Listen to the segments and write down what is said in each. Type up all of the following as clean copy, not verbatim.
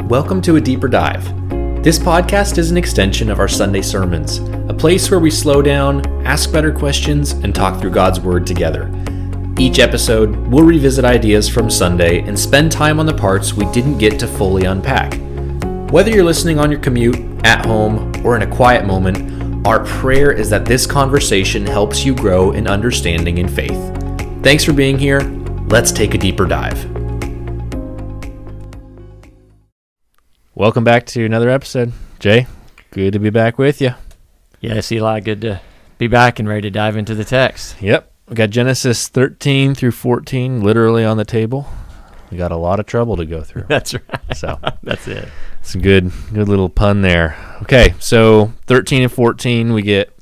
Welcome to A Deeper Dive. This podcast is an extension of our Sunday sermons, a place where we slow down, ask better questions, and talk through God's Word together. Each episode, we'll revisit ideas from Sunday and spend time on the parts we didn't get to fully unpack. Whether you're listening on your commute, at home, or in a quiet moment, our prayer is that this conversation helps you grow in understanding and faith. Thanks for being here. Let's take a deeper dive. Welcome back to another episode. Jay, good to be back with you. Yes, Eli, good to be back and ready to dive into the text. Yep, we got Genesis 13 through 14 literally on the table. We got a lot of trouble to go through. That's right. So that's it. It's a good little pun there. Okay, so 13 and 14, we get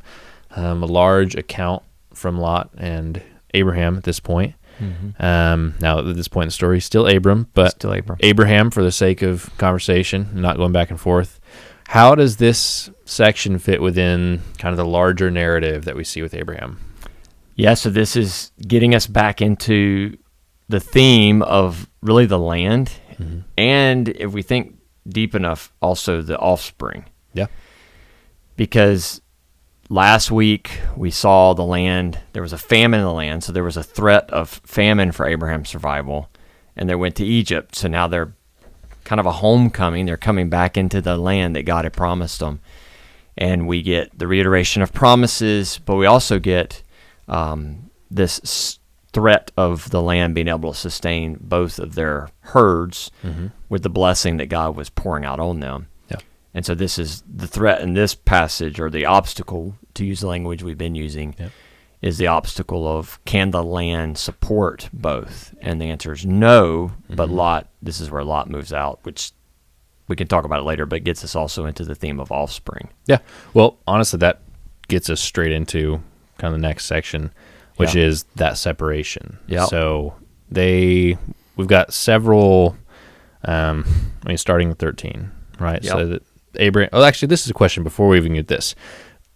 a large account from Lot and Abraham at this point. Mm-hmm. Now, at this point in the story, still Abram, but still Abram. Abraham for the sake of conversation, not going back and forth. How does this section fit within kind of the larger narrative that we see with Abraham? Yeah, so this is getting us back into the theme of really the land, mm-hmm. and if we think deep enough, also the offspring. Yeah. Because last week we saw the land, there was a famine in the land, so there was a threat of famine for Abraham's survival, and they went to Egypt, so now they're kind of a homecoming. They're coming back into the land that God had promised them. And we get the reiteration of promises, but we also get this threat of the land being able to sustain both of their herds mm-hmm. with the blessing that God was pouring out on them. Yeah. And so this is the threat in this passage, or the obstacle, to use the language we've been using, is the obstacle of, can the land support both? And the answer is no, mm-hmm. but Lot, this is where Lot moves out, which we can talk about it later, but it gets us also into the theme of offspring. Yeah. Well, honestly, that gets us straight into kind of the next section, which is that separation. Yeah. So we've got several, starting with 13, right? Yep. So that Abraham, actually, this is a question before we even get this.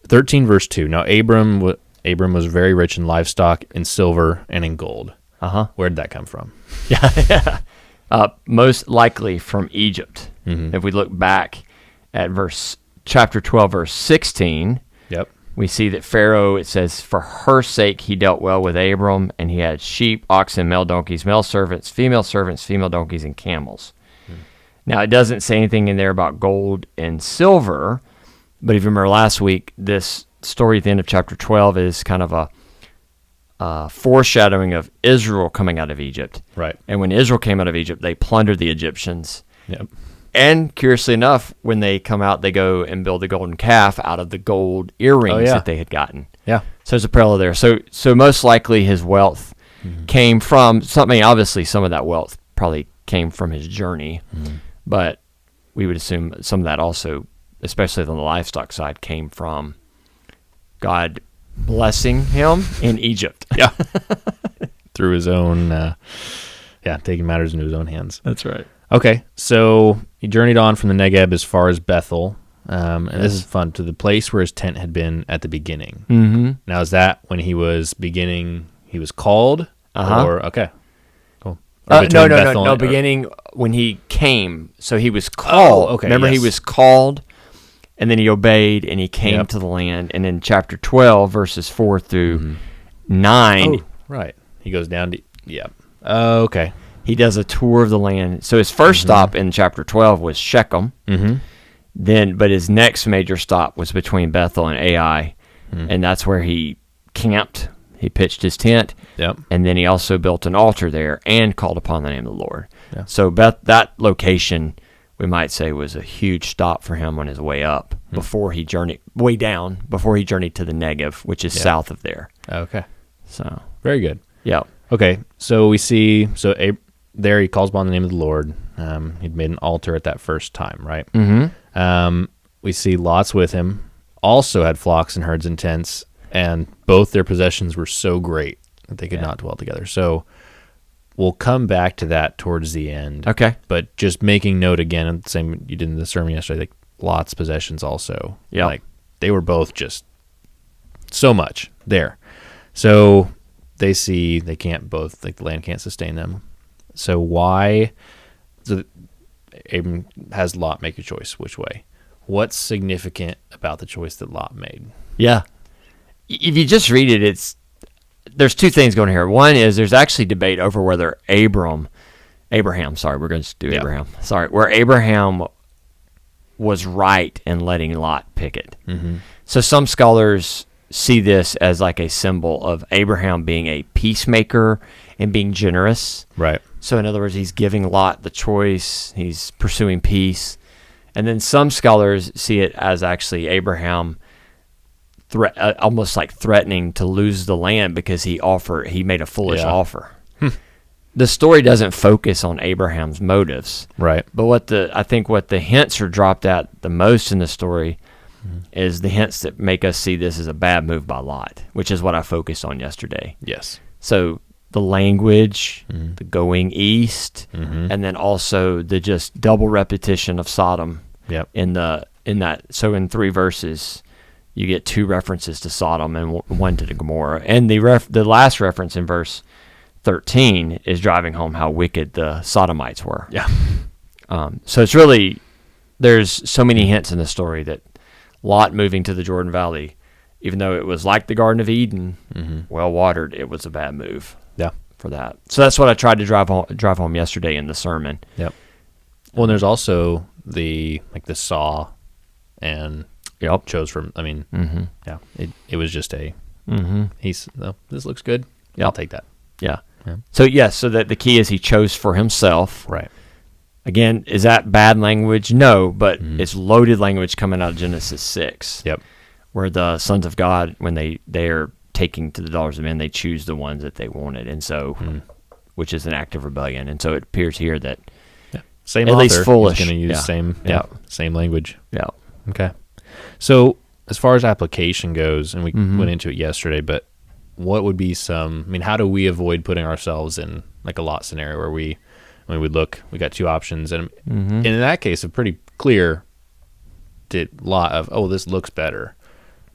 13 verse 2. Now, Abram was very rich in livestock, in silver, and in gold. Uh-huh. Where did that come from? Yeah. Most likely from Egypt. Mm-hmm. If we look back at chapter 12, verse 16, yep, we see that Pharaoh, it says, for her sake he dealt well with Abram, and he had sheep, oxen, male donkeys, male servants, female donkeys, and camels. Now, it doesn't say anything in there about gold and silver, but if you remember last week, this story at the end of chapter 12 is kind of a foreshadowing of Israel coming out of Egypt. Right. And when Israel came out of Egypt, they plundered the Egyptians. Yep. And curiously enough, when they come out, they go and build a golden calf out of the gold earrings that they had gotten. Yeah. So there's a parallel there. So most likely his wealth mm-hmm. came from something. Obviously, some of that wealth probably came from his journey, mm-hmm. but we would assume some of that also, especially on the livestock side, came from God blessing him in Egypt. Yeah. Through his own, taking matters into his own hands. That's right. Okay, so he journeyed on from the Negeb as far as Bethel, and this is fun, to the place where his tent had been at the beginning. Mm-hmm. Now, is that when he was called? Uh-huh. Or, okay, cool. No, beginning when he came. So he was called. Oh, okay, Remember, yes. he was called, and then he obeyed, and he came to the land. And in chapter 12, verses 4 through mm-hmm. 9. Oh, right. He goes down to, okay. He does a tour of the land. So his first mm-hmm. stop in chapter 12 was Shechem. Mm-hmm. But his next major stop was between Bethel and Ai, and that's where he camped. He pitched his tent, and then he also built an altar there and called upon the name of the Lord. Yeah. So that location, we might say, was a huge stop for him on his way up before he journeyed to the Negev, which is south of there. Okay. So very good. Yeah. Okay, so we see, there he calls upon the name of the Lord. He'd made an altar at that first time, right? Mm-hmm. We see Lot's with him, also had flocks and herds and tents, and both their possessions were so great that they could not dwell together. So we'll come back to that towards the end. Okay. But just making note again, the same you did in the sermon yesterday, like Lot's possessions also. Yeah. Like they were both just so much there. So they see they can't both, like the land can't sustain them. So why? So Abram has Lot make a choice. Which way? What's significant about the choice that Lot made? Yeah. If you just read it, there's two things going here. One is there's actually debate over whether Abraham, we're going to do Abraham. Sorry, where Abraham was right in letting Lot pick it. Mm-hmm. So some scholars see this as like a symbol of Abraham being a peacemaker and being generous. Right. So in other words, he's giving Lot the choice. He's pursuing peace. And then some scholars see it as actually Abraham almost like threatening to lose the land because he made a foolish offer. The story doesn't focus on Abraham's motives. Right. But I think what the hints are dropped at the most in the story is the hints that make us see this as a bad move by Lot, which is what I focused on yesterday. Yes. So the language, the going east, and then also the just double repetition of Sodom. Yep. In that, so in 3 verses, you get 2 references to Sodom and 1 to the Gomorrah, and the last reference in verse 13 is driving home how wicked the Sodomites were. Yeah. So it's really, there's so many hints in the story that Lot moving to the Jordan Valley, even though it was like the Garden of Eden, well watered, it was a bad move. Yeah. For that. So that's what I tried to drive home yesterday in the sermon. Yep. Well, and there's also the saw and chose from, yeah, it was just this looks good. Yep. I'll take that. Yeah. So yes, so that the key is he chose for himself. Right. Again, is that bad language? No, but it's loaded language coming out of Genesis 6. Yep. Where the sons of God, when they are taking to the daughters of men, they choose the ones that they wanted, and so, which is an act of rebellion. And so it appears here that same at author least foolish. is going to use same language. Yeah. Okay. So as far as application goes, and we went into it yesterday, but what would be how do we avoid putting ourselves in like a Lot scenario where we got 2 options, and in that case, a pretty clear lot of, this looks better,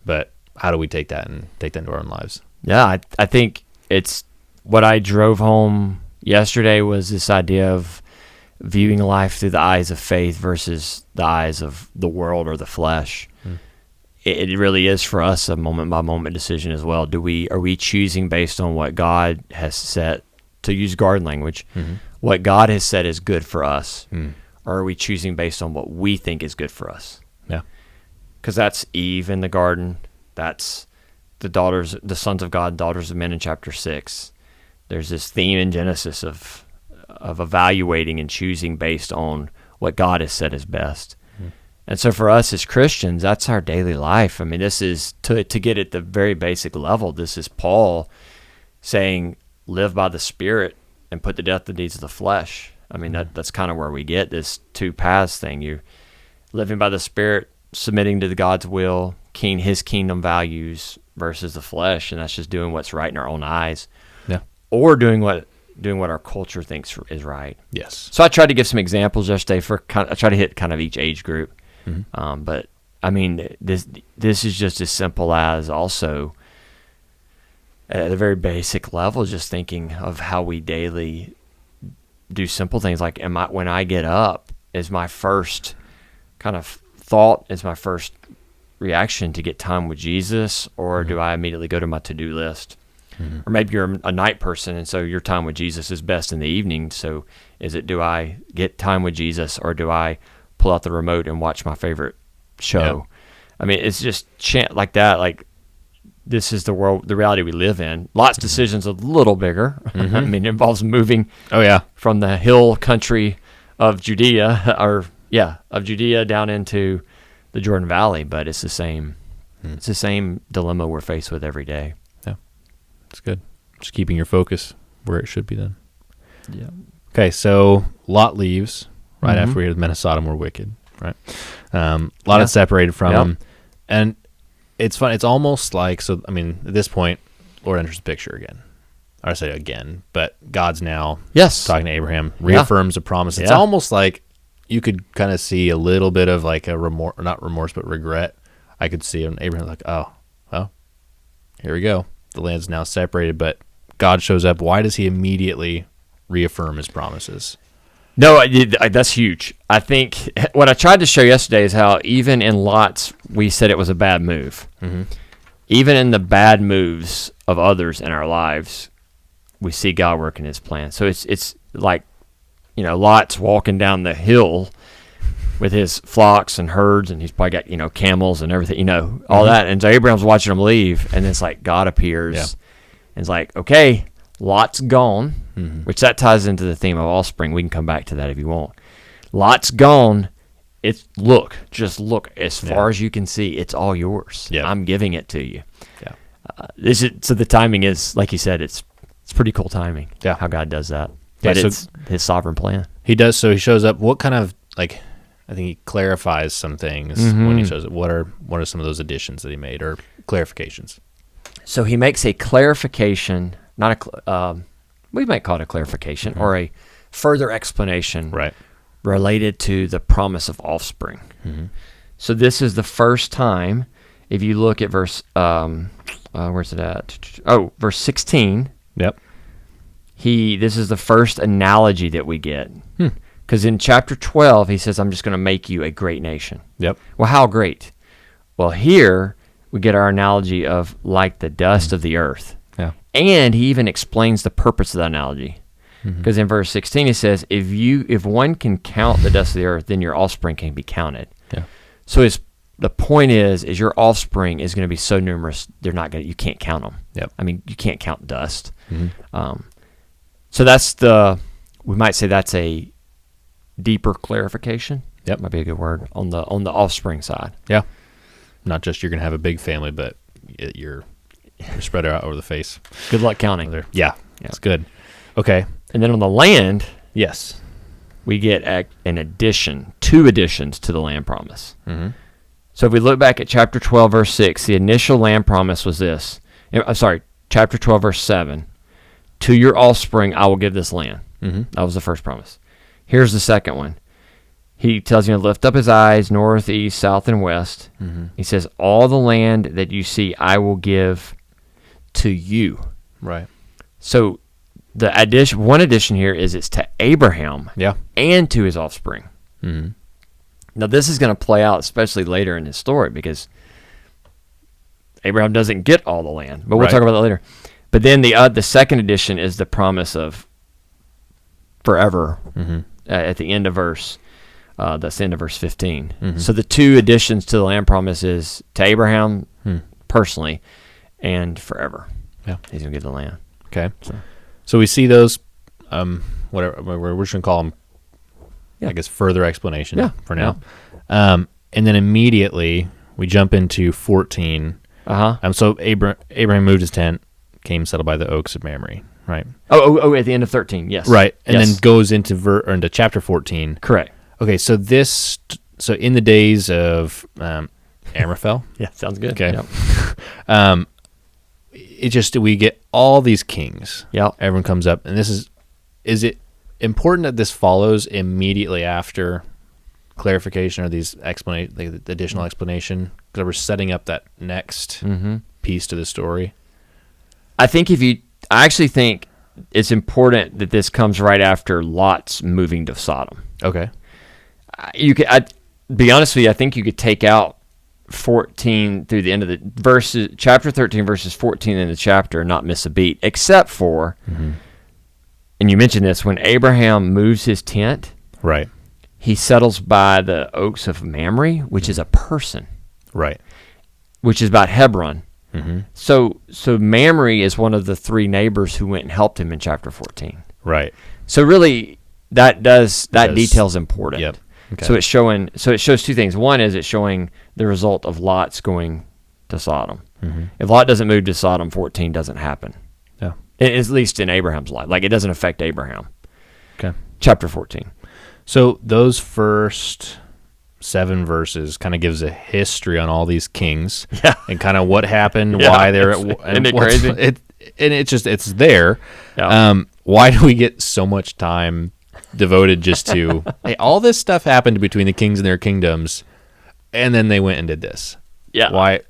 but how do we take that into our own lives? Yeah, I think it's what I drove home yesterday was this idea of viewing life through the eyes of faith versus the eyes of the world or the flesh. It really is for us a moment by moment decision as well. Are we choosing based on what God has set, to use garden language, what God has said is good for us, or are we choosing based on what we think is good for us? Yeah, because that's Eve in the garden. That's the sons of God, daughters of men in chapter 6. There's this theme in Genesis of evaluating and choosing based on what God has said is best. And so for us as Christians, that's our daily life. I mean, this is, to get at the very basic level, this is Paul saying, live by the Spirit and put to death the deeds of the flesh. I mean, that's kind of where we get this 2 paths thing. You're living by the Spirit, submitting to God's will, his kingdom values versus the flesh, and that's just doing what's right in our own eyes. Yeah. Or doing what our culture thinks is right. Yes. So I tried to give some examples yesterday I try to hit kind of each age group. But I mean, this is just as simple as also at a very basic level, just thinking of how we daily do simple things like, when I get up, is my first kind of thought, is my first reaction to get time with Jesus, or do I immediately go to my to-do list? Or maybe you're a night person, and so your time with Jesus is best in the evening. So do I get time with Jesus, or do I pull out the remote and watch my favorite show? I mean, it's just like that. Like, this is the reality we live in. Lot's decision's a little bigger. I mean, it involves moving from the hill country of Judea, down into the Jordan Valley, but it's the same. It's the same dilemma we're faced with every day. Yeah, it's good. Just keeping your focus where it should be then. Yeah. Okay, so Lot leaves right after we hear the men of Sodom were wicked, right? Lot is separated from him, and it's fun. It's almost like, at this point, Lord enters the picture again. I say again, but God's now talking to Abraham, reaffirms a promise. It's almost like you could kind of see a little bit of like a not remorse, but regret. I could see Abraham like, oh, well, here we go. The land's now separated, but God shows up. Why does he immediately reaffirm his promises? No, that's huge. I think what I tried to show yesterday is how even in Lot's, we said it was a bad move. Mm-hmm. Even in the bad moves of others in our lives, we see God working His plan. So it's like, Lot's walking down the hill with his flocks and herds, and he's probably got, camels and everything, all that. And so Abraham's watching him leave, and it's like God appears and it's like, okay, Lot's gone, which that ties into the theme of offspring. We can come back to that if you want. Lot's gone. Just look as far as you can see. It's all yours. Yeah. I'm giving it to you. Yeah. So the timing is, like you said, it's pretty cool timing. Yeah. How God does that. Yeah, But it's His sovereign plan. He does. So he shows up. What kind of I think he clarifies some things when he shows up. What are some of those additions that he made or clarifications? So he makes a clarification, we might call it a clarification or a further explanation, related to the promise of offspring. Mm-hmm. So this is the first time, if you look at verse, where's it at? Oh, verse 16. Yep. This is the first analogy that we get. Because in chapter 12, he says, I'm just going to make you a great nation. Yep. Well, how great? Well, here we get our analogy of like the dust of the earth. Yeah. And he even explains the purpose of the analogy. Because in verse 16 he says, if one can count the dust of the earth, then your offspring can be counted. Yeah. So the point is your offspring is going to be so numerous, you can't count them. Yep. I mean, you can't count dust. So we might say that's a deeper clarification. Yep. Might be a good word on the offspring side. Yeah. Not just you're going to have a big family, but you're spread out over the face. Good luck counting. Yeah. It's good. Okay. And then on the land, yes, we get two additions to the land promise. Mm-hmm. So if we look back at chapter 12, verse 6, the initial land promise was this. Chapter 12, verse 7. To your offspring, I will give this land. Mm-hmm. That was the first promise. Here's the second one. He tells you to lift up his eyes north, east, south, and west. Mm-hmm. He says, all the land that you see, I will give to you. Right. So one addition here is it's to Abraham and to his offspring. Mm-hmm. Now, this is going to play out, especially later in his story, because Abraham doesn't get all the land. But we'll talk about that later. But then the second addition is the promise of forever at the end of verse. That's the end of verse 15. Mm-hmm. So the two additions to the land promise is to Abraham personally and forever. Yeah, he's going to give the land. Okay. So we see those, whatever we're just going to call them, I guess, further explanation for now. Yeah. And then immediately we jump into 14. So Abraham moved his tent, came settled by the oaks of Mamre, right? Oh, at the end of 13, yes. Right, and then goes into chapter 14. Correct. Okay, so in the days of Amraphel. Yeah, sounds good. Okay. Yep. We get all these kings. Yeah. Everyone comes up, and is it important that this follows immediately after clarification or these the additional explanation? Because we're setting up that next piece to the story. I actually think it's important that this comes right after Lot's moving to Sodom. Okay. I'd be honest with you, I think you could take out 14 through the end of the verses, chapter 13, verses 14 in the chapter, and not miss a beat, except for, and you mentioned this, when Abraham moves his tent, right, he settles by the oaks of Mamre, which is a person, right, which is about Hebron. Mm-hmm. So Mamre is one of the three neighbors who went and helped him in chapter 14. Right. So really, that detail's important. Yep. Okay. So it shows two things. One is it's showing the result of Lot's going to Sodom. Mm-hmm. If Lot doesn't move to Sodom, 14 doesn't happen. Yeah. At least in Abraham's life. Like, it doesn't affect Abraham. Okay. Chapter 14. So those first 7 verses kind of gives a history on all these kings and kind of what happened, why they're isn't it crazy? It's there. Yeah. Why do we get so much time devoted just to hey, all this stuff happened between the kings and their kingdoms, and then they went and did this? Yeah. Why?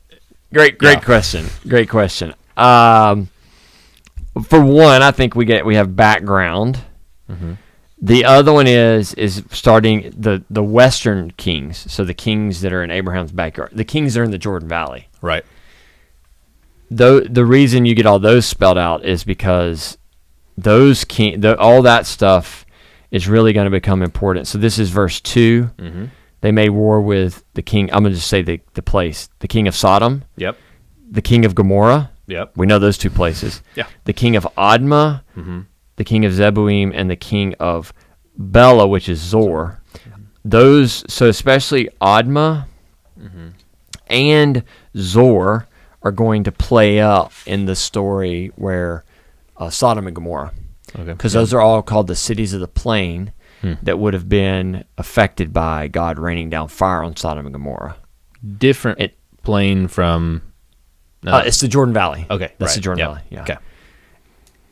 Great question. Great question. For one, I think we have background The other one is starting the Western kings, so the kings that are in Abraham's backyard, the kings that are in the Jordan Valley. Right. The reason you get all those spelled out is because those all that stuff is really going to become important. So this is verse 2. Mm-hmm. They made war with the king. I'm going to just say the place. The king of Sodom. Yep. The king of Gomorrah. Yep. We know those two places. Yeah. The king of Admah. Mm-hmm. The king of Zeboim, and the king of Bela, which is Zor. Those, so especially Admah and Zor are going to play out in the story where Sodom and Gomorrah. Okay. Because those are all called the cities of the plain that would have been affected by God raining down fire on Sodom and Gomorrah. Different plain from... it's the Jordan Valley. Okay. That's right. the Jordan Yep. Valley. Yeah. Okay.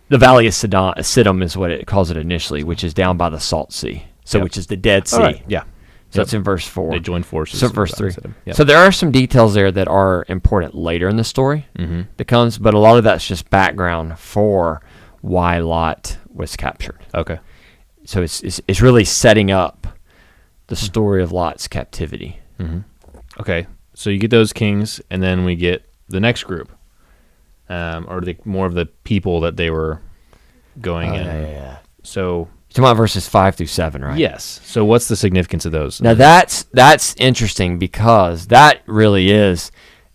The Valley of Siddim is what it calls it initially, which is down by the Salt Sea. So which is the Dead Sea. Right. Yeah. So it's in verse 4. They join forces. So verse 3. Yep. So there are some details there that are important later in the story that comes, but a lot of that's just background for why Lot was captured. Okay. So it's really setting up the story of Lot's captivity. Mm-hmm. Okay. So you get those kings, and then we get the next group. Or more of the people that they were going in. Yeah. So You're talking about verses 5 through 7, right? yes. So what's the significance of those? Now that's interesting because that really is,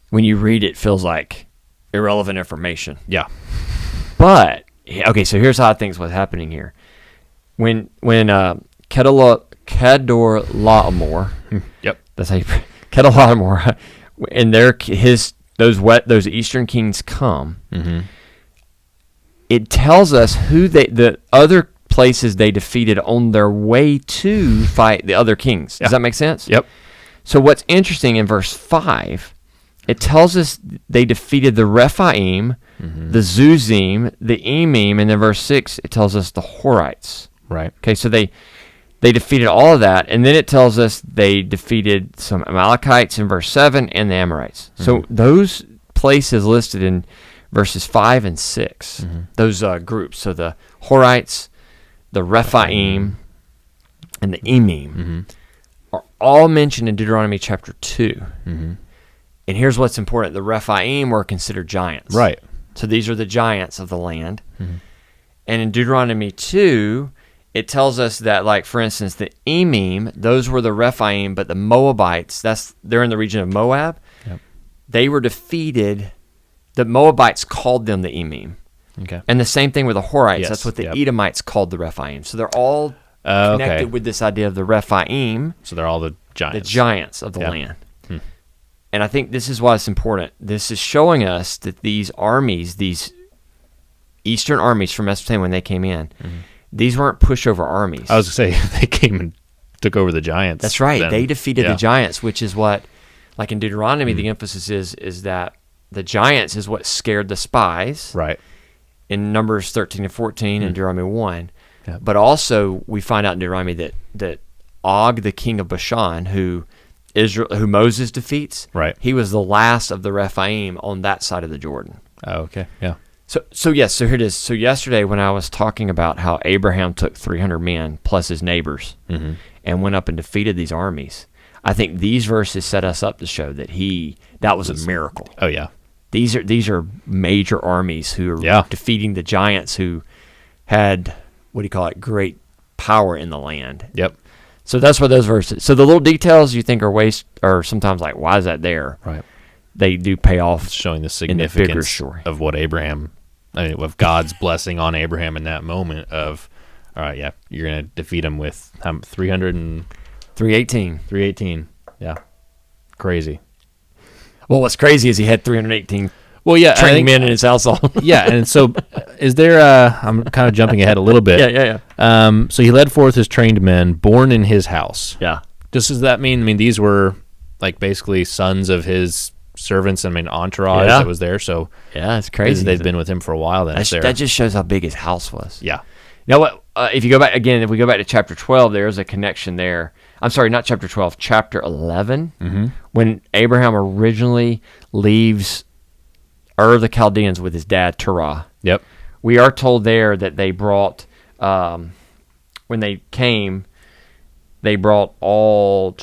when you read it, feels like irrelevant information. Yeah. But okay, so here's how I think what's happening here. When Kedorlaomer, Yep. that's how you Kedorlaomer, and those eastern kings come, it tells us who the other places they defeated on their way to fight the other kings. Does that make sense? Yep. So what's interesting in verse 5, it tells us they defeated the Rephaim, the Zuzim, the Emim, and then verse 6, it tells us the Horites. Right. Okay, so they defeated all of that, and then it tells us they defeated some Amalekites in verse 7 and the Amorites. So those places listed in verses 5 and 6, those groups, so the Horites, the Rephaim, and the Emim are all mentioned in Deuteronomy chapter 2. And here's what's important. The Rephaim were considered giants. Right. So these are the giants of the land. And in Deuteronomy 2, it tells us that, like, for instance, the Emim, those were the Rephaim, but the Moabites, they're in the region of Moab. Yep. They were defeated. The Moabites called them the Emim. Okay. And the same thing with the Horites. Yes, That's what the Edomites called the Rephaim. So they're all Okay. connected with this idea of the Rephaim, So they're all the giants. the giants of the Yep. land. And I think this is why it's important. This is showing us that these armies, these eastern armies from Mesopotamia when they came in, these weren't pushover armies. I was going to say, they came and took over the giants. That's right. then. They defeated Yeah. the giants, which is what, like in Deuteronomy, the emphasis is that the giants is what scared the spies. Right. In Numbers 13 and 14 and Deuteronomy 1. Yep. But also, we find out in Deuteronomy that Og, the king of Bashan, who Moses defeats, Right. he was the last of the Rephaim on that side of the Jordan. Oh, okay. Yeah. So here it is. So yesterday when I was talking about how Abraham took 300 men plus his neighbors and went up and defeated these armies, I think these verses set us up to show that that was a miracle. Oh, yeah. These are major armies who are defeating the giants who had, great power in the land. Yep. So that's what those verses. So the little details you think are waste, or sometimes like, why is that there? Right. They do pay off. It's showing the bigger significance story. of what of God's blessing on Abraham in that moment of, all right, yeah, you're going to defeat him with 318. 318. Yeah. Crazy. Well, what's crazy is he had 318 trained men in his household. Yeah, and so is there I'm kind of jumping ahead a little bit. Yeah. So he led forth his trained men born in his house. Yeah. Does that mean, these were like basically sons of his servants and entourage that was there? So yeah, it's crazy. They've been with him for a while then. That just shows how big his house was. Yeah. You know what? If we go back to chapter 12, there's a connection there. I'm sorry, not chapter 12, chapter 11, when Abraham originally leaves Ur of the Chaldeans with his dad, Terah. Yep. We are told there that they brought when they came, they brought all.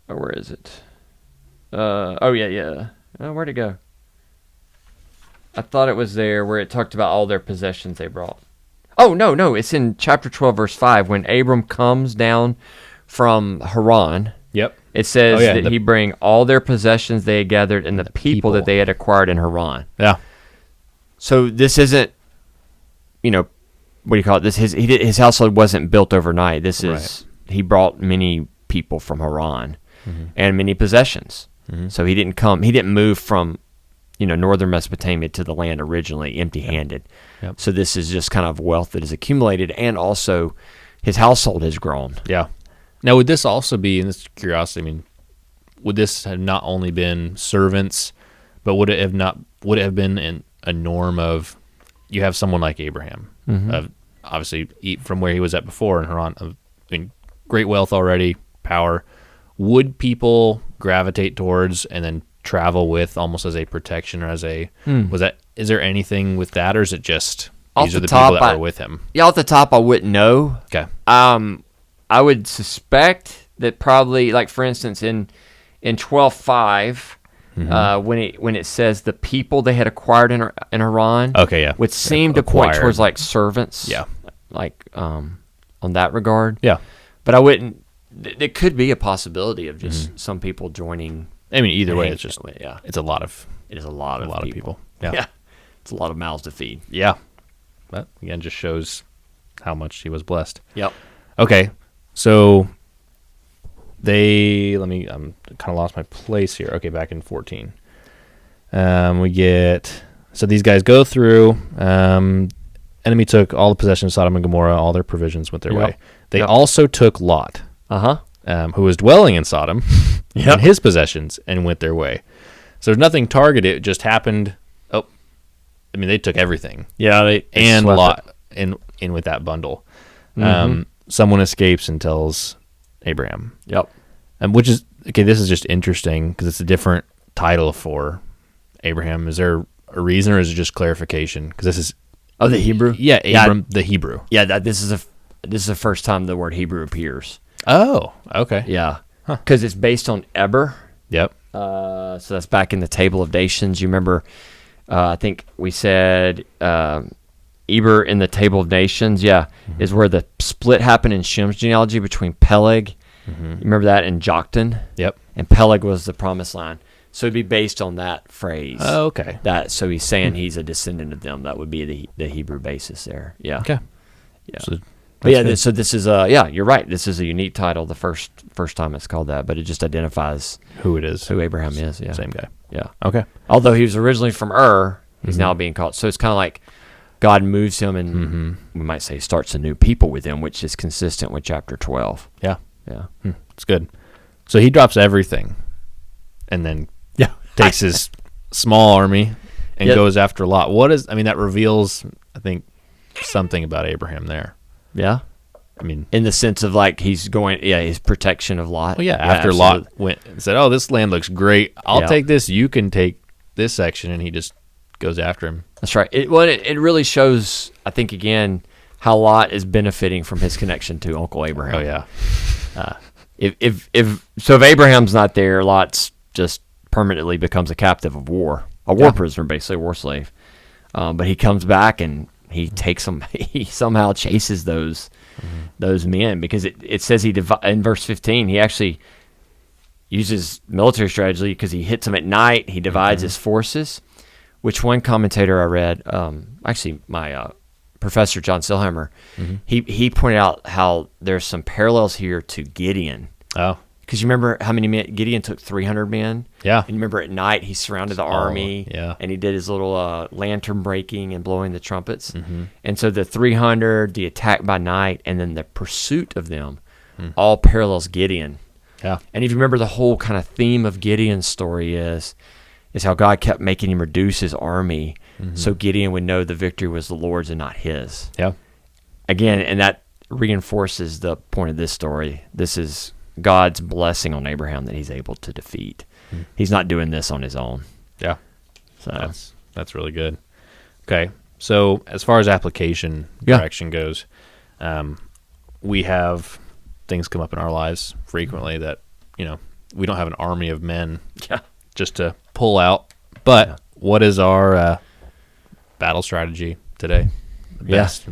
Where is it? Yeah. Oh, where'd it go? I thought it was there where it talked about all their possessions they brought. Oh, no, it's in chapter 12, verse 5, when Abram comes down from Haran. Yep. It says that he bring all their possessions they had gathered and the people that they had acquired in Haran. Yeah. So this isn't, what do you call it? This his household wasn't built overnight. This is he brought many people from Haran and many possessions. Mm-hmm. So he didn't move from northern Mesopotamia to the land originally empty-handed. Yep. So this is just kind of wealth that is accumulated, and also his household has grown. Yeah. Now, would this also be, and this is curiosity, would this have not only been servants, but would it have been a norm of, you have someone like Abraham, of obviously from where he was at before in Haran, great wealth already, power. Would people gravitate towards and then travel with almost as a protection, or as a is there anything with that, or is it just these are the people that were with him? Yeah, off the top I wouldn't know. Okay. I would suspect that probably, like for instance in 12:5, when it says the people they had acquired in Haran, would seem to point towards like servants, like on that regard. Yeah, but I wouldn't. It could be a possibility of just some people joining. Either way, it's just it's a lot of people. Yeah, it's a lot of mouths to feed. Yeah, but again, just shows how much he was blessed. Yep. Okay, so I'm kind of lost my place here. Okay, back in 14, so these guys go through. Enemy took all the possessions of Sodom and Gomorrah, all their provisions went their way. They also took Lot. Who was dwelling in Sodom, and his possessions, and went their way. So there's nothing targeted. It just happened. They took everything. Yeah, they and Lot in with that bundle. Someone escapes and tells Abraham. Yep. Which is okay. This is just interesting because it's a different title for Abraham. Is there a reason, or is it just clarification? Because this is the Hebrew. Yeah, Abram, the Hebrew. Yeah, this is the first time the word Hebrew appears. Oh, okay. Yeah, because it's based on Eber. Yep. So that's back in the Table of Nations. You remember, I think we said Eber in the Table of Nations, is where the split happened in Shem's genealogy between Peleg. You remember that, and Joktan? Yep. And Peleg was the promised line. So it'd be based on that phrase. Oh, okay. So he's saying he's a descendant of them. That would be the Hebrew basis there. Yeah. Okay. Yeah. So this is you're right. This is a unique title. The first time it's called that, but it just identifies who it is, who Abraham is. Yeah, same guy. Yeah. Okay. Although he was originally from Ur, he's now being called. So it's kind of like God moves him, and we might say starts a new people with him, which is consistent with chapter 12. Yeah. Yeah. It's good. So he drops everything, and then takes his small army and goes after Lot. What is? That reveals, I think, something about Abraham there. Yeah. In the sense of like he's going, his protection of Lot. Well, after Lot went and said, "Oh, this land looks great. I'll take this. You can take this section," and he just goes after him. That's right. It really shows, I think, again, how Lot is benefiting from his connection to Uncle Abraham. Oh yeah. If Abraham's not there, Lot's just permanently becomes a captive of war, a war prisoner, basically, a war slave. But he comes back and he takes them. He somehow chases those men, because it says in verse 15 he actually uses military strategy, because he hits them at night. He divides his forces, which one commentator I read, actually my Professor John Silheimer, he pointed out how there's some parallels here to Gideon. Oh. Because you remember how many men? Gideon took 300 men. Yeah. And you remember at night he surrounded the army. Yeah. And he did his little lantern breaking and blowing the trumpets. And so the 300, the attack by night, and then the pursuit of them all parallels Gideon. Yeah. And if you remember, the whole kind of theme of Gideon's story is how God kept making him reduce his army so Gideon would know the victory was the Lord's and not his. Yeah. Again, and that reinforces the point of this story. This is God's blessing on Abraham that he's able to defeat. He's not doing this on his own. Yeah. So that's really good. Okay. So as far as application direction goes, we have things come up in our lives frequently that, we don't have an army of men just to pull out. But what is our battle strategy today? The best?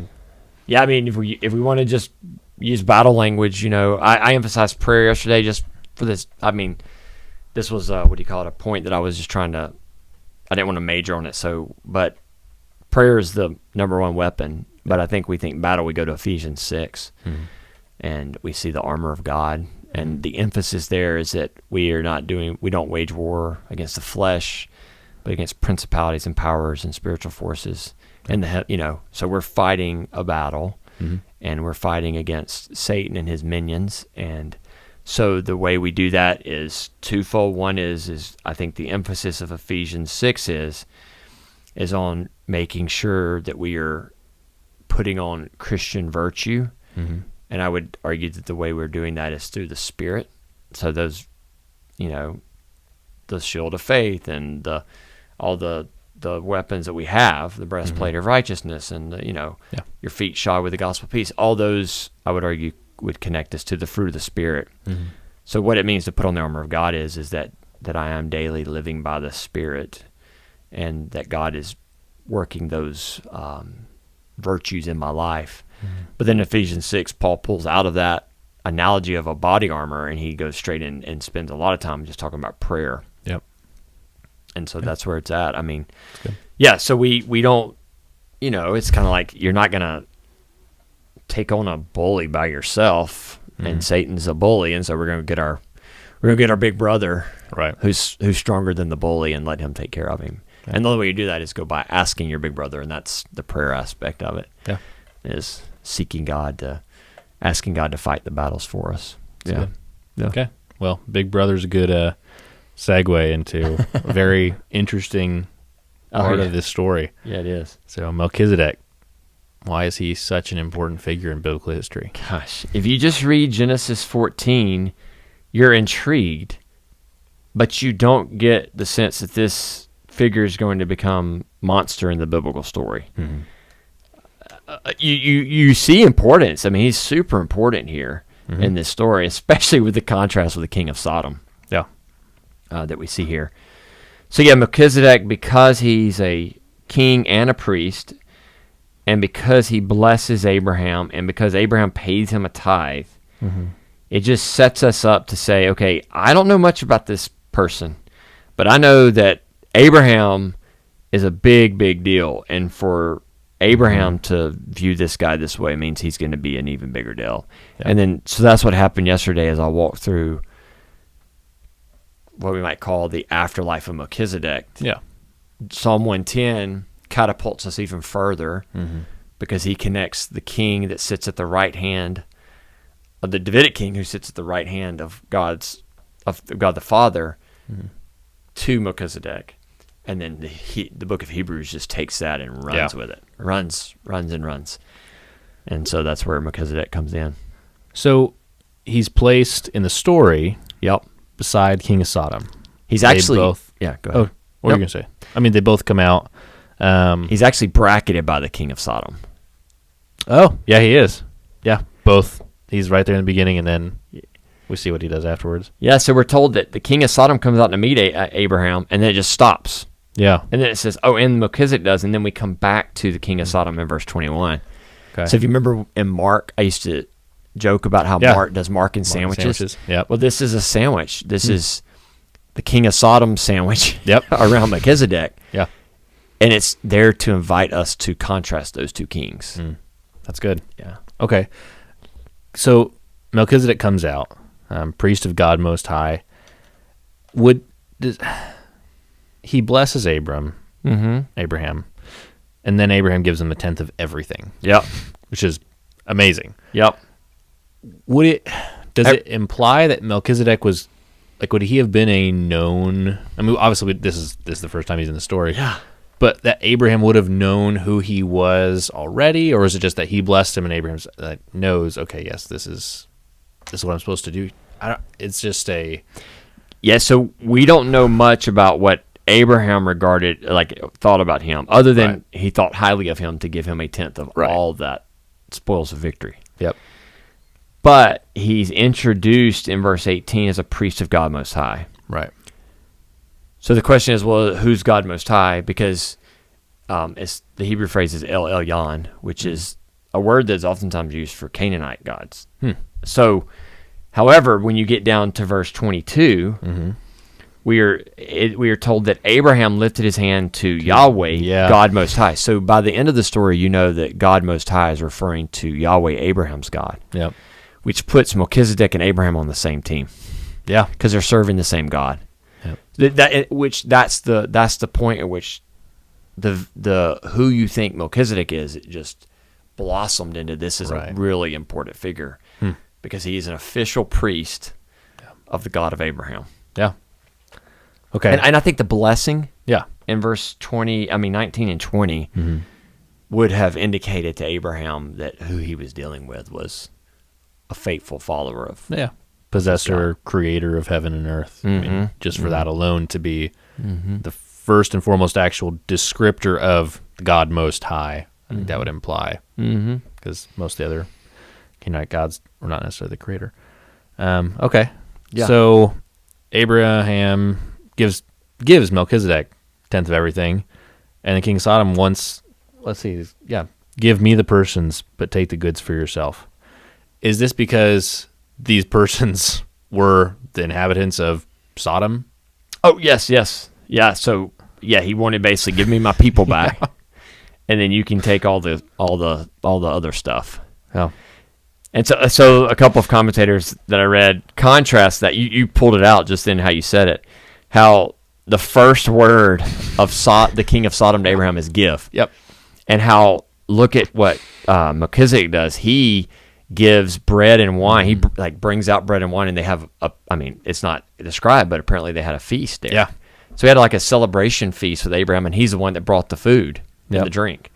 Yeah, I mean, if we want to just use battle language, I emphasized prayer yesterday just for this. I mean, this was, a point that I was just I didn't want to major on it. But prayer is the number one weapon. But I think we think battle, we go to Ephesians 6, and we see the armor of God. And the emphasis there is that we don't wage war against the flesh, but against principalities and powers and spiritual forces. And so we're fighting a battle, and we're fighting against Satan and his minions. And so the way we do that is twofold. One is I think the emphasis of Ephesians 6 is on making sure that we are putting on Christian virtue. And I would argue that the way we're doing that is through the Spirit. So those, the shield of faith and all the weapons that we have, the breastplate of righteousness, and your feet shod with the gospel of peace. All those, I would argue, would connect us to the fruit of the Spirit. So what it means to put on the armor of God is that I am daily living by the Spirit, and that God is working those virtues in my life. But then Ephesians 6, Paul pulls out of that analogy of a body armor, and he goes straight in and spends a lot of time just talking about prayer. Yep. And so that's where it's at. I mean, so we don't, it's kind of like you're not going to take on a bully by yourself, and Satan's a bully, and so we're going to get our big brother, right, who's stronger than the bully, and let him take care of him. Yeah. And the only way you do that is go by asking your big brother, and that's the prayer aspect of it. Yeah. Is asking God to fight the battles for us. Yeah. Okay. Well, Big Brother's a good segue into a very interesting part of this story. Yeah, it is. So Melchizedek, why is he such an important figure in biblical history? Gosh, if you just read Genesis 14, you're intrigued, but you don't get the sense that this figure is going to become monster in the biblical story. You see importance. I mean, he's super important here in this story, especially with the contrast with the king of Sodom. Yeah, that we see here. So Melchizedek, because he's a king and a priest, and because he blesses Abraham, and because Abraham pays him a tithe, it just sets us up to say, okay, I don't know much about this person, but I know that Abraham is a big, big deal, and for Abraham to view this guy this way means he's going to be an even bigger deal. Yeah. And then, so that's what happened yesterday as I walked through what we might call the afterlife of Melchizedek. Yeah. Psalm 110 catapults us even further because he connects the king that sits at the right hand of the Davidic king who sits at the right hand of God the Father to Melchizedek. And then the book of Hebrews just takes that and runs with it. Runs. And so that's where Melchizedek comes in. So he's placed in the story beside King of Sodom. He's actually... go ahead. Oh, what are you going to say? I mean, they both come out. He's actually bracketed by the King of Sodom. Oh, yeah, he is. Yeah, both. He's right there in the beginning, and then we see what he does afterwards. Yeah, so we're told that the King of Sodom comes out to meet Abraham, and then it just stops. Yeah. And then it says, and Melchizedek does, and then we come back to the King of Sodom in verse 21. Okay. So if you remember in Mark, I used to joke about how Mark does Markan sandwiches. Yep. Well, this is a sandwich. This is the King of Sodom sandwich Yep. around Melchizedek. Yeah. And it's there to invite us to contrast those two kings. That's good. Yeah. Okay. So Melchizedek comes out, priest of God Most High. He blesses Abraham, and then Abraham gives him a tenth of everything. Yep. Which is amazing. Yep. Does it imply that Melchizedek was, would he have been a known? I mean, obviously this is the first time he's in the story. Yeah. But that Abraham would have known who he was already, or is it just that he blessed him and Abraham knows? Okay, yes, this is what I'm supposed to do. It's just a. Yeah. So we don't know much about what Abraham thought about him, other than he thought highly of him to give him a tenth of all that spoils of victory. Yep. But he's introduced in verse 18 as a priest of God Most High. Right. So the question is, well, who's God Most High? Because the Hebrew phrase is El Elyon, which is a word that's oftentimes used for Canaanite gods. So, however, when you get down to verse 22, we are told that Abraham lifted his hand to Yahweh, God Most High. So by the end of the story, you know that God Most High is referring to Yahweh, Abraham's God. Yep. Which puts Melchizedek and Abraham on the same team. Yeah. Because they're serving the same God. Yep. That's the point at which the who you think Melchizedek is, it just blossomed into this is a really important figure because he is an official priest of the God of Abraham. Yeah. Okay. And I think the blessing in verse 19 and 20 would have indicated to Abraham that who he was dealing with was a faithful follower of possessor, creator of heaven and earth. I mean, just for that alone to be the first and foremost actual descriptor of God Most High, I think that would imply, because most of the other Canaanite gods were not necessarily the creator. Okay. Yeah. So Abraham gives Melchizedek 10th of everything, and the king of Sodom wants, give me the persons, but take the goods for yourself. Is this because these persons were the inhabitants of Sodom? Oh, yes. Yeah, so he wanted basically give me my people back. And then you can take all the other stuff. Yeah. And so a couple of commentators that I read contrast that. You pulled it out just in how you said it. How the first word of the king of Sodom to Abraham is give. Yep. And how, look at what Melchizedek does. He gives bread and wine. He brings out bread and wine, and they have it's not described, but apparently they had a feast there. Yeah. So he had like a celebration feast with Abraham, and he's the one that brought the food and the drink.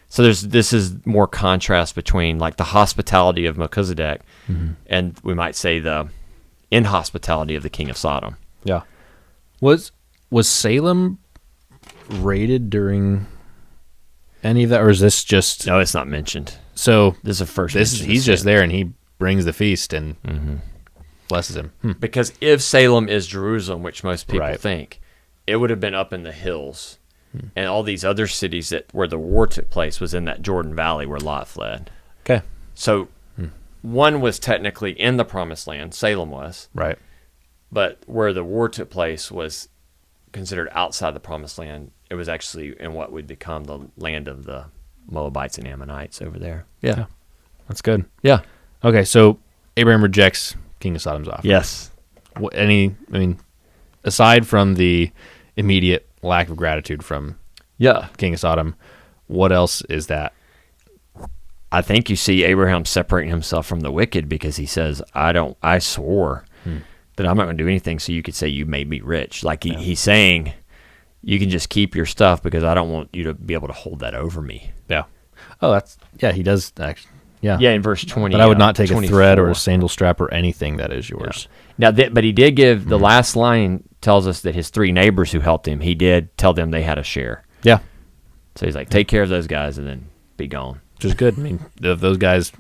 So this is more contrast between like the hospitality of Melchizedek and we might say the inhospitality of the king of Sodom. Yeah. Was Salem raided during any of that, or is this just... No, it's not mentioned. So this is a first. He's just there, and he brings the feast and blesses him. Because if Salem is Jerusalem, which most people think, it would have been up in the hills, and all these other cities where the war took place was in that Jordan Valley where Lot fled. Okay. So one was technically in the Promised Land, Salem was. Right. But where the war took place was considered outside the Promised Land. It was actually in what would become the land of the Moabites and Ammonites over there. Yeah. That's good. Yeah. Okay, so Abraham rejects King of Sodom's offer. Yes. Aside from the immediate lack of gratitude from King of Sodom, what else is that? I think you see Abraham separating himself from the wicked because he says, I swore that I'm not going to do anything so you could say you made me rich. Like he's saying, you can just keep your stuff because I don't want you to be able to hold that over me. Yeah. Oh, he does actually. Yeah. Yeah, in verse 20. But I would not take 24. A thread or a sandal strap or anything that is yours. Yeah. Now, but he did give, the last line tells us that his 3 neighbors who helped him, he did tell them they had a share. Yeah. So he's like, take care of those guys and then be gone. Which is good. I mean, if those guys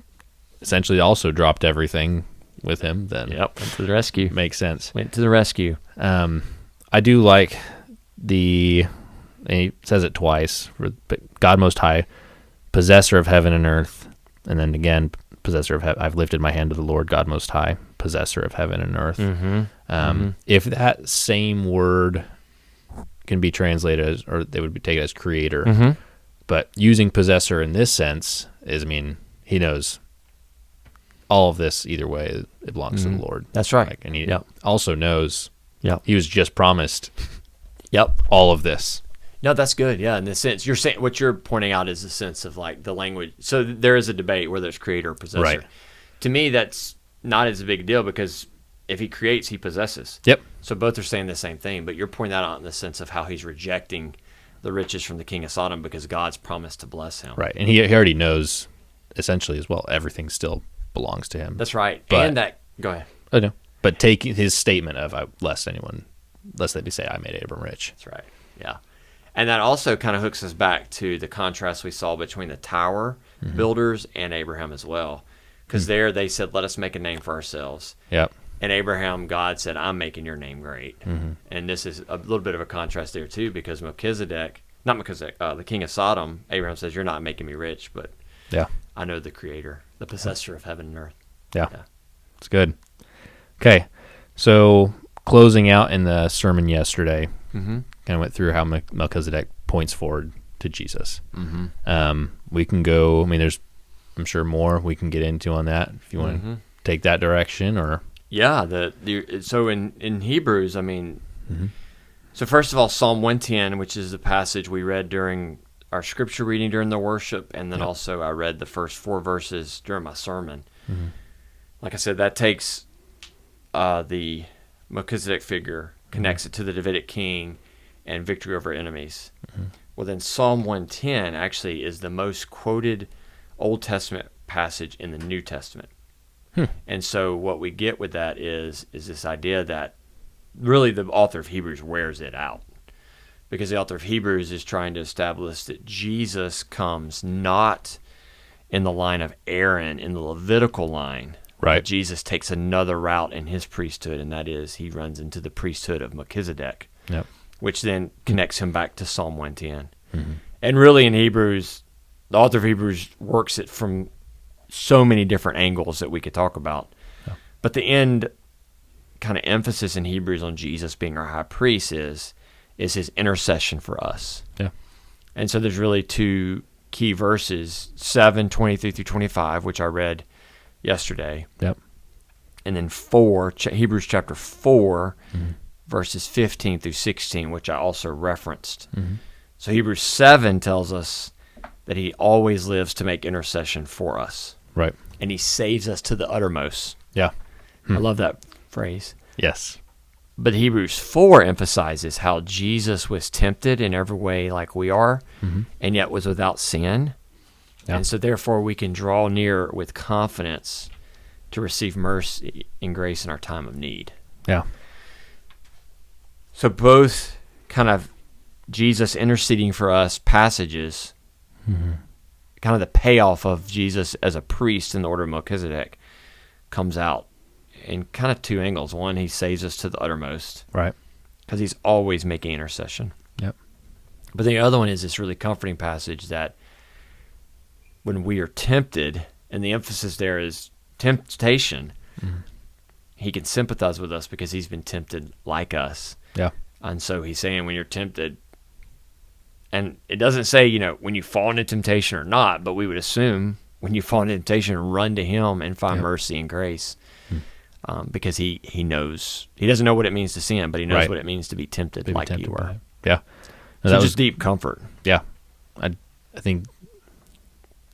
essentially also dropped everything with him, then... Yep, went to the rescue. Makes sense. Went to the rescue. I do like he says it twice, God Most High, possessor of heaven and earth, and then again, possessor of heaven. I've lifted my hand to the Lord, God Most High, possessor of heaven and earth. If that same word can be translated as, or they would be taken as creator, but using possessor in this sense is, he knows all of this either way, it belongs to the Lord. That's right. And he also knows he was just promised Yep. all of this. No, that's good. Yeah, in the sense you're saying, what you're pointing out is the sense of like the language. So there is a debate whether it's creator or possessor. Right. To me, that's not as a big deal because if he creates, he possesses. Yep. So both are saying the same thing, but you're pointing that out in the sense of how he's rejecting the riches from the king of Sodom because God's promised to bless him. Right, and he already knows essentially as well. Everything still belongs to him. That's right. But, and that, go ahead. I know. But taking his statement of lest they say I made Abram rich. That's right. Yeah. And that also kind of hooks us back to the contrast we saw between the tower builders and Abraham as well. because there they said, let us make a name for ourselves. Yep. And Abraham, God said, I'm making your name great. And this is a little bit of a contrast there too, because Melchizedek, the king of Sodom, Abraham says, you're not making me rich, but I know the creator, the possessor of heaven and earth. Yeah. It's good. Okay. So closing out in the sermon yesterday, kind of went through how Melchizedek points forward to Jesus. We can go, I mean, there's, I'm sure more we can get into on that if you want to take that direction or. Yeah. So in Hebrews, I mean, so first of all, Psalm 110, which is the passage we read during our scripture reading during the worship, and then also I read the first 4 verses during my sermon. Like I said, that takes the Melchizedek figure, connects it to the Davidic king and victory over enemies. Well, then Psalm 110 actually is the most quoted Old Testament passage in the New Testament. And so what we get with that is this idea that really the author of Hebrews wears it out, because the author of Hebrews is trying to establish that Jesus comes not in the line of Aaron, in the Levitical line. Right. Jesus takes another route in his priesthood, and that is he runs into the priesthood of Melchizedek, which then connects him back to Psalm 110. And really in Hebrews, the author of Hebrews works it from so many different angles that we could talk about. But the end kind of emphasis in Hebrews on Jesus being our high priest is his intercession for us. And so there's really 2 key verses, 7:23 through 25, which I read yesterday. And then Hebrews chapter 4, verses 15 through 16, which I also referenced. So Hebrews 7 tells us that he always lives to make intercession for us. Right. And he saves us to the uttermost. I love that phrase. Yes. But Hebrews 4 emphasizes how Jesus was tempted in every way like we are, and yet was without sin. And so therefore we can draw near with confidence to receive mercy and grace in our time of need. So both kind of Jesus interceding for us passages, kind of the payoff of Jesus as a priest in the order of Melchizedek comes out in kind of 2 angles. One, he saves us to the uttermost. Right. Because he's always making intercession. But the other one is this really comforting passage that when we are tempted, and the emphasis there is temptation, he can sympathize with us because he's been tempted like us. And so he's saying when you're tempted, and it doesn't say, when you fall into temptation or not, but we would assume when you fall into temptation, run to him and find mercy and grace. Because he knows, he doesn't know what it means to sin, but he knows what it means to be tempted like you were. No, so just deep comfort. I think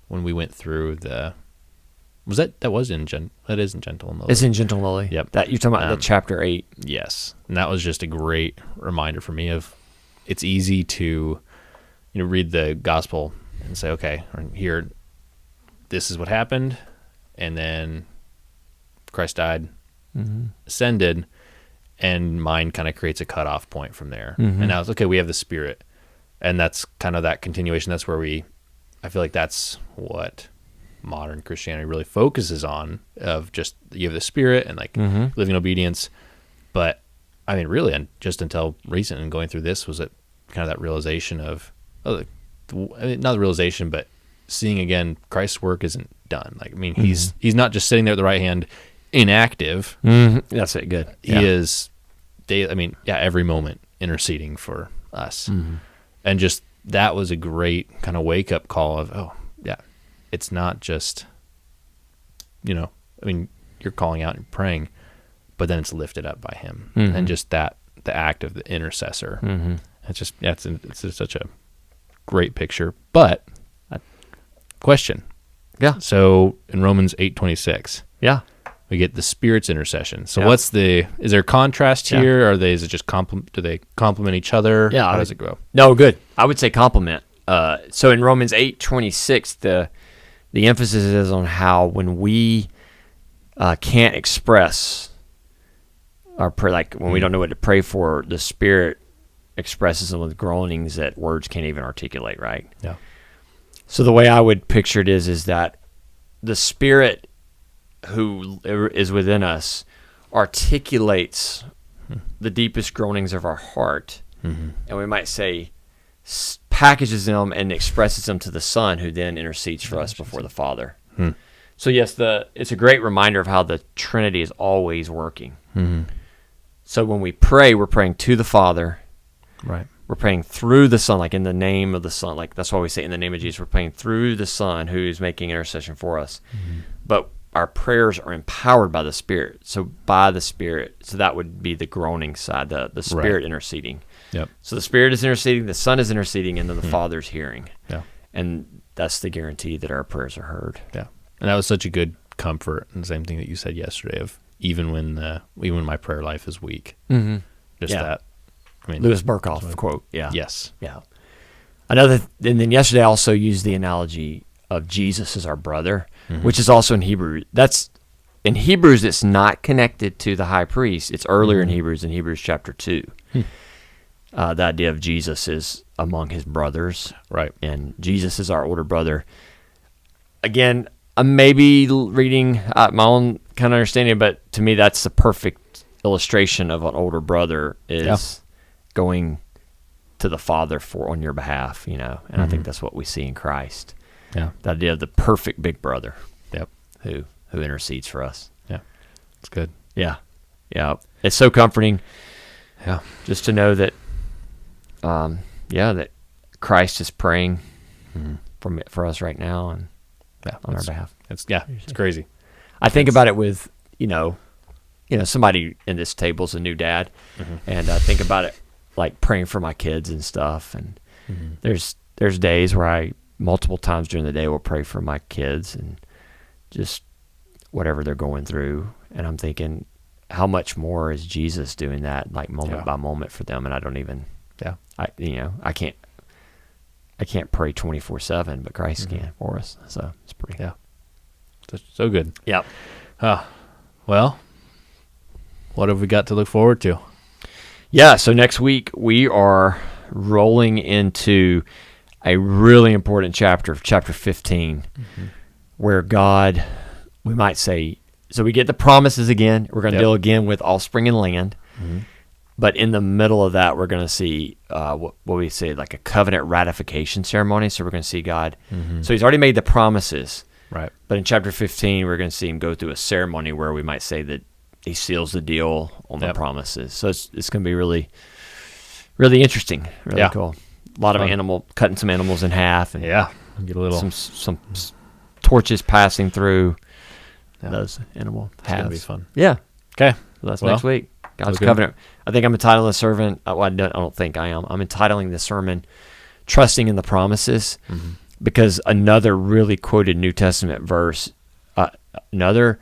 when we went through that is in Gentle and Lowly. It's in Gentle and Lowly. That you're talking about the chapter 8. Yes. And that was just a great reminder for me of, it's easy to, read the gospel and say, okay, here, this is what happened, and then Christ died, ascended, and mine kind of creates a cutoff point from there. And now it's, okay, we have the Spirit, and that's kind of that continuation. That's where I feel like that's what modern Christianity really focuses on, of just, you have the Spirit and living obedience. But I mean, really, and just until recent and going through this, was it kind of that realization of, not the realization, but seeing again, Christ's work isn't done. He's not just sitting there at the right hand, inactive. That's it. Good. He is every moment interceding for us. And just, that was a great kind of wake up call of, it's not just, you're calling out and praying, but then it's lifted up by him. And just the act of the intercessor. It's just, it's just such a great picture. But question. So in Romans 8:26, we get the Spirit's intercession. So is there contrast here? Or is it just do they complement each other? How does it go? No, good. I would say complement. So in Romans 8:26, the emphasis is on how when we can't express our prayer, when we don't know what to pray for, the Spirit expresses them with groanings that words can't even articulate, right? Yeah. So the way I would picture it is that the Spirit who is within us articulates the deepest groanings of our heart, and we might say packages them and expresses them to the Son, who then intercedes for us before the Father. So yes, it's a great reminder of how the Trinity is always working. So when we pray, we're praying to the Father. Right. We're praying through the Son, like in the name of the Son. Like that's why we say in the name of Jesus. We're praying through the Son, who's making intercession for us. But our prayers are empowered by the Spirit. So by the Spirit, so that would be the groaning side, the Spirit interceding. Yep. So the Spirit is interceding, the Son is interceding, and then the Father's hearing. Yeah. And that's the guarantee that our prayers are heard. Yeah. And that was such a good comfort, and the same thing that you said yesterday of even when my prayer life is weak. Just that. I mean, Louis Burkhoff quote. Yeah. Yes. Yeah. And then yesterday I also used the analogy of Jesus as our brother, which is also in Hebrew. In Hebrews, it's not connected to the high priest. It's earlier in Hebrews chapter 2. The idea of Jesus is among his brothers. Right. And Jesus is our older brother. Again, I'm maybe reading my own kind of understanding, but to me, that's the perfect illustration of an older brother is going to the Father on your behalf, and I think that's what we see in Christ. Yeah. The idea of the perfect big brother. Yep. Who intercedes for us. Yeah. It's good. Yeah. Yeah. It's so comforting. Yeah. Just to know that, that Christ is praying for us right now and on our behalf. It's crazy. I think about it with, somebody in this table is a new dad, and I think about it like praying for my kids and stuff. And there's days where I multiple times during the day will pray for my kids and just whatever they're going through. And I'm thinking, how much more is Jesus doing that, like moment by moment for them? And I don't even, I can't pray 24/7, but Christ can for us. So it's pretty, so good. Yep. Well, what have we got to look forward to? Yeah, so next week we are rolling into a really important chapter 15, where God, we might say, so we get the promises again. We're going to deal again with offspring and land. But in the middle of that, we're going to see what we say like a covenant ratification ceremony. So we're going to see God. So he's already made the promises. Right. But in chapter 15, we're going to see him go through a ceremony where we might say that he seals the deal on the promises. So it's going to be really, really interesting, really cool. A lot of cutting some animals in half, and get a little some torches passing through those animal halves. It's gonna be fun. Yeah. Okay. So that's next week. God's covenant. I think I'm entitling the sermon. I don't think I am. I'm entitling the sermon, "Trusting in the Promises," because another really quoted New Testament verse, another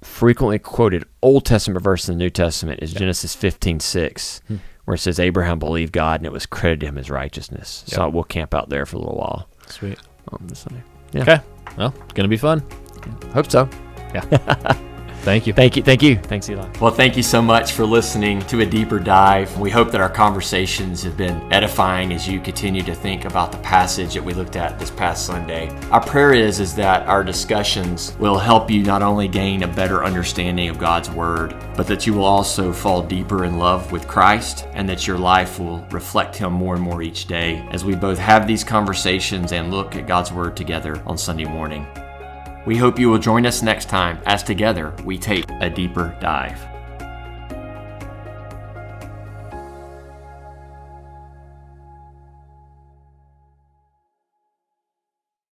frequently quoted Old Testament verse in the New Testament is Genesis 15:6, where it says Abraham believed God and it was credited to him as righteousness. So we'll camp out there for a little while. Sweet. This Sunday. Yeah. Okay. Well, it's going to be fun. Hope so. Yeah. Thank you. Thank you. Thanks, Eli. Well, thank you so much for listening to A Deeper Dive. We hope that our conversations have been edifying as you continue to think about the passage that we looked at this past Sunday. Our prayer is that our discussions will help you not only gain a better understanding of God's Word, but that you will also fall deeper in love with Christ, and that your life will reflect Him more and more each day as we both have these conversations and look at God's Word together on Sunday morning. We hope you will join us next time as together we take a deeper dive.